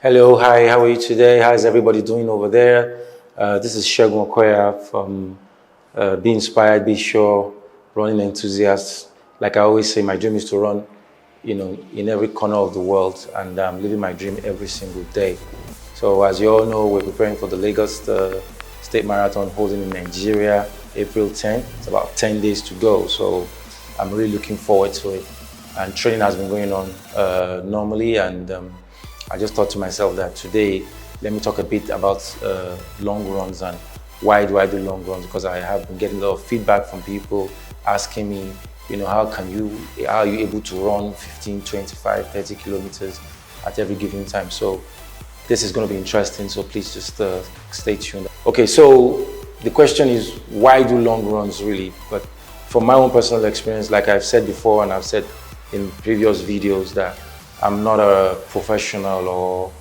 Hello, hi, how are you today? How's everybody doing over there? This is Segun Okoya from Be Inspired, Be Sure, running enthusiast. Like I always say, my dream is to run, in every corner of the world, and I'm living my dream every single day. So as you all know, we're preparing for the Lagos State Marathon holding in Nigeria, April 10th. It's about 10 days to go, so I'm really looking forward to it. And training has been going on normally, and I just thought to myself that today, let me talk a bit about long runs and why do I do long runs? Because I have been getting a lot of feedback from people asking me, how are you able to run 15, 25, 30 kilometers at every given time? So this is going to be interesting, so please just stay tuned. Okay, so the question is, why do long runs really? But from my own personal experience, like I've said before and I've said in previous videos, that I'm not a professional or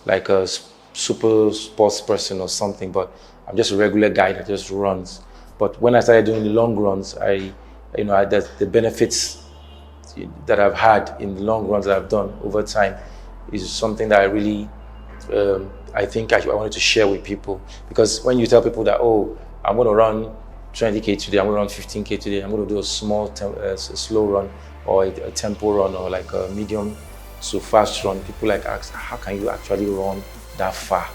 like a super sports person or something, but I'm just a regular guy that just runs. But when I started doing the long runs, the benefits that I've had in the long runs that I've done over time is something that I really, I think I wanted to share with people. Because when you tell people that, oh, I'm going to run 20K today, I'm going to run 15K today, I'm going to do a slow run, or a tempo run, or like a medium to fast run, people like ask, how can you actually run that far?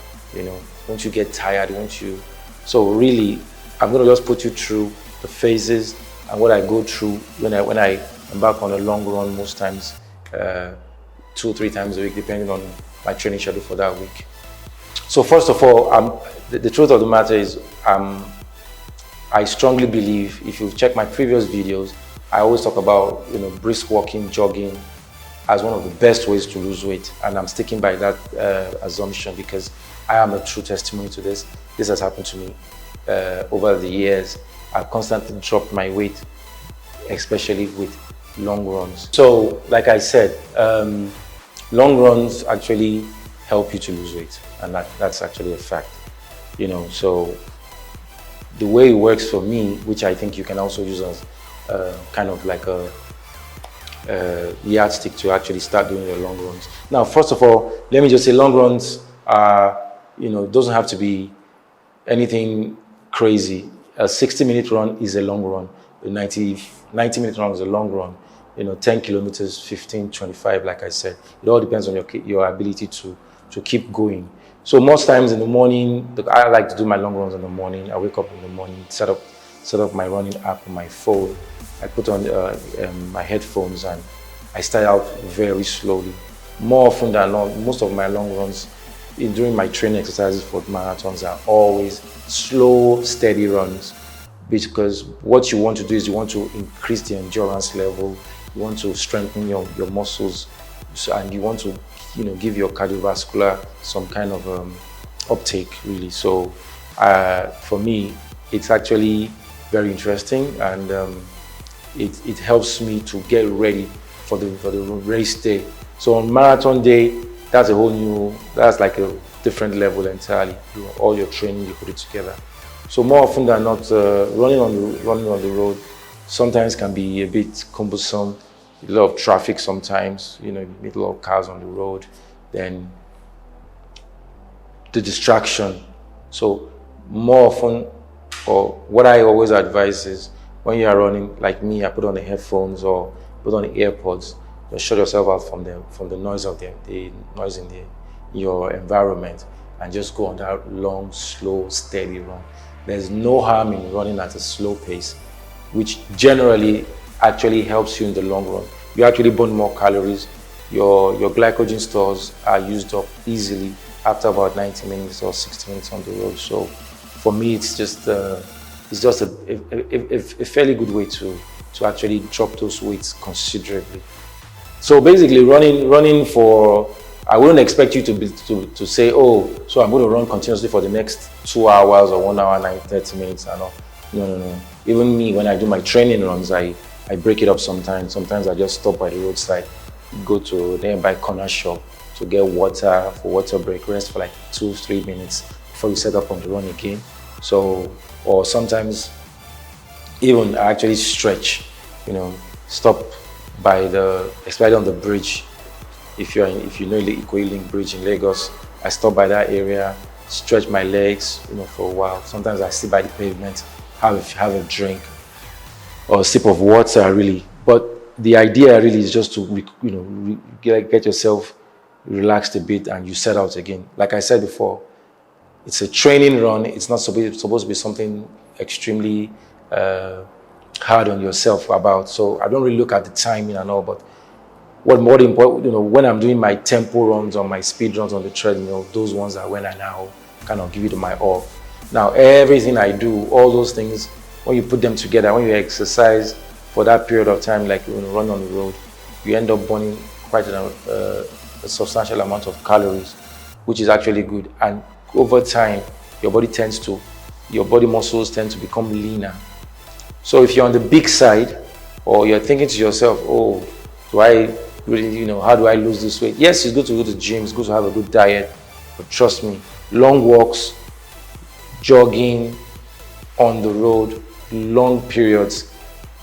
Won't you get tired? Won't you? So really, I'm going to just put you through the phases and what I go through when I embark on a long run, most times 2 or 3 times a week, depending on my training schedule for that week. So first of all, the truth of the matter is, I strongly believe, if you check my previous videos, I always talk about brisk walking, jogging as one of the best ways to lose weight, and I'm sticking by that assumption because I am a true testimony to this. This has happened to me over the years. I've constantly dropped my weight, especially with long runs. So, like I said, long runs actually help you to lose weight, and that's actually a fact. So the way it works for me, which I think you can also use as kind of like a yardstick to actually start doing your long runs. Now, first of all, let me just say long runs are, doesn't have to be anything crazy. A 60-minute run is a long run. A 90-minute run is a long run. 10 kilometers, 15, 25, like I said. It all depends on your ability to keep going. So most times in the morning, I like to do my long runs in the morning. I wake up in the morning, set up my running app on my phone. I put on my headphones and I start out very slowly. More often than not, most of my long runs during my training exercises for marathons are always slow, steady runs, because what you want to do is you want to increase the endurance level, you want to strengthen your muscles, and you want to give your cardiovascular some kind of uptake, really. So for me, it's actually very interesting, and it helps me to get ready for the race day. So on marathon day, that's like a different level entirely. All your training, you put it together. So more often than not, running on the road sometimes can be a bit cumbersome. A lot of traffic sometimes. You meet a lot of cars on the road. Then the distraction. So more often, or what I always advise is, when you are running, like me, I put on the headphones or put on the AirPods. Just shut yourself out from the noise of the noise in your environment, and just go on that long, slow, steady run. There's no harm in running at a slow pace, which generally actually helps you in the long run. You actually burn more calories. Your glycogen stores are used up easily after about 90 minutes or 60 minutes on the road. So for me, it's just a fairly good way to actually drop those weights considerably. So basically, running for, I wouldn't expect you to say, oh, so I'm going to run continuously for the next 2 hours or 1 hour and 30 minutes and all. No. Even me, when I do my training runs, I break it up sometimes. Sometimes I just stop by the roadside, go to the nearby corner shop to get water for water break, rest for like 2-3 minutes before you set up on the run again. So, or sometimes even I actually stretch, stop by especially on the bridge, if you know the Ikoyi Link Bridge in Lagos, I stop by that area, stretch my legs, for a while. Sometimes I sit by the pavement, have a drink or a sip of water, really. But the idea really is just to get yourself relaxed a bit and you set out again. Like I said before, it's a training run. It's not supposed to be something extremely hard on yourself about. So I don't really look at the timing and all, but what more important, when I'm doing my tempo runs or my speed runs on the treadmill, those ones are when I now kind of give it my all. Now, everything I do, all those things, when you put them together, when you exercise for that period of time, like when you run on the road, you end up burning quite a substantial amount of calories, which is actually good. And over time, your body muscles tend to become leaner. So if you're on the big side, or you're thinking to yourself, oh, do I really, how do I lose this weight? Yes, it's good to go to the gym, it's good to have a good diet, but trust me, long walks, jogging on the road, long periods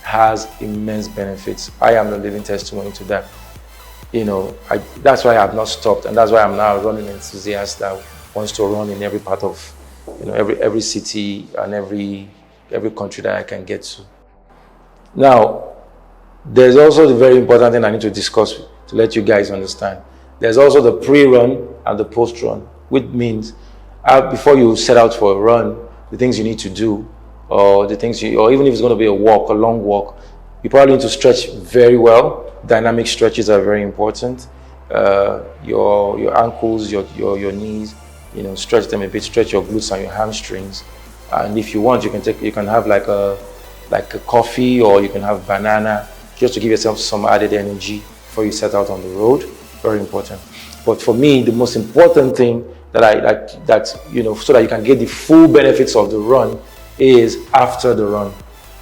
has immense benefits. I am the living testimony to that. That's why I've not stopped, and that's why I'm now a running enthusiast that wants to run in every part of, every city and every country that I can get to. Now, there's also the very important thing I need to discuss to let you guys understand. There's also the pre-run and the post-run, which means before you set out for a run, the things you need to do, or even if it's going to be a walk, a long walk, you probably need to stretch very well. Dynamic stretches are very important. Your ankles, your knees, stretch them a bit. Stretch your glutes and your hamstrings. And if you want, you can have like a coffee, or you can have banana, just to give yourself some added energy before you set out on the road. Very important. But for me, the most important thing so that you can get the full benefits of the run is after the run.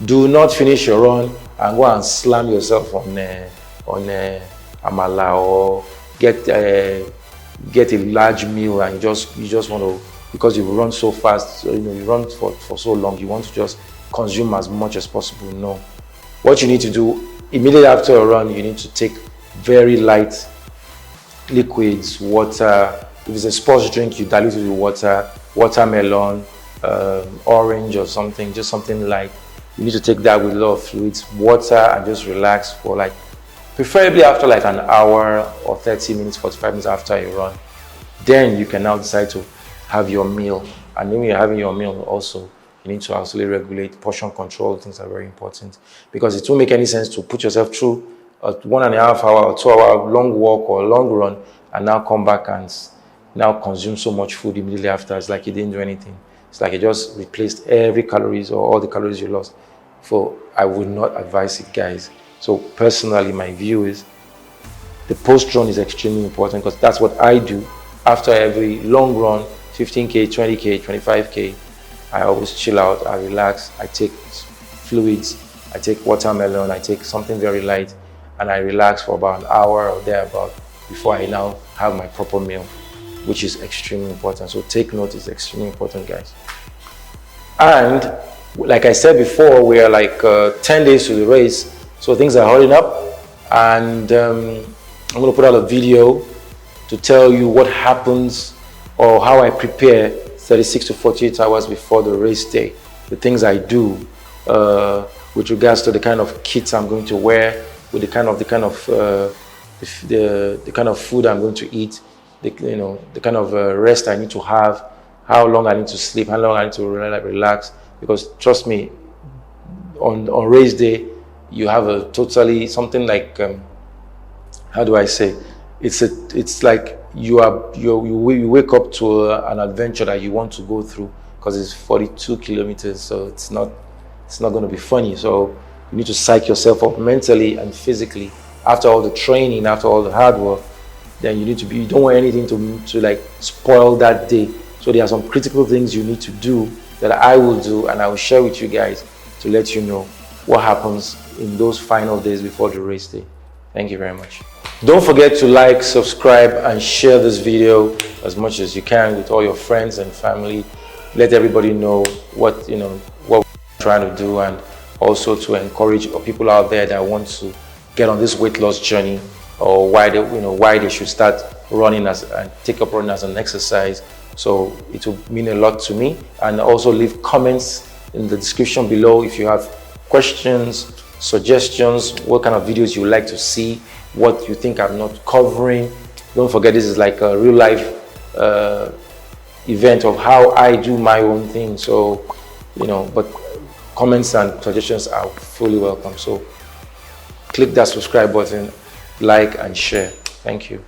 Do not finish your run and go and slam yourself on amala, or get a large meal and you just want to, because you run so fast, you run for so long, you want to just consume as much as possible. No. What you need to do immediately after a run, you need to take very light liquids, water. If it's a sports drink, you dilute it with water, watermelon, orange or something, just something light. You need to take that with a lot of fluids, water, and just relax for preferably after an hour or 30 minutes, 45 minutes after a run. Then you can now decide to have your meal. And when you're having your meal also, you need to actually regulate portion control. Things are very important, because it won't make any sense to put yourself through a 1.5 hour or 2 hour long walk or long run and now come back and now consume so much food immediately after. It's like you didn't do anything. It's like you just replaced every calories or all the calories you lost. I would not advise it, guys. So personally, my view is the post-run is extremely important, because that's what I do after every long run, 15K, 20K, 25K. I always chill out, I relax, I take fluids, I take watermelon, I take something very light, and I relax for about an hour or thereabout before I now have my proper meal, which is extremely important. So take note, it's extremely important, guys. And like I said before, we are 10 days to the race, so things are hurrying up, and I'm going to put out a video to tell you what happens or how I prepare 36 to 48 hours before the race day, the things I do with regards to the kind of kits I'm going to wear, with the kind of food I'm going to eat, the kind of rest I need to have, how long I need to sleep, how long I need to relax. Because trust me, on race day, you have a totally something like how do I say? It's like you wake up to an adventure that you want to go through, because it's 42 kilometers, so it's not going to be funny. So you need to psych yourself up mentally and physically after all the training, after all the hard work. Then you don't want anything to spoil that day. So there are some critical things you need to do that I will do, and I will share with you guys to let you know what happens in those final days before the race day. Thank you very much. Don't forget to like, subscribe, and share this video as much as you can with all your friends and family. Let everybody know what we're trying to do, and also to encourage people out there that want to get on this weight loss journey. or why they should start running and take up running as an exercise. So it will mean a lot to me. And also leave comments in the description below if you have questions, suggestions, what kind of videos you would like to see, what you think I'm not covering. Don't forget, this is like a real life event of how I do my own thing. So, but comments and suggestions are fully welcome. So click that subscribe button, like and share. Thank you.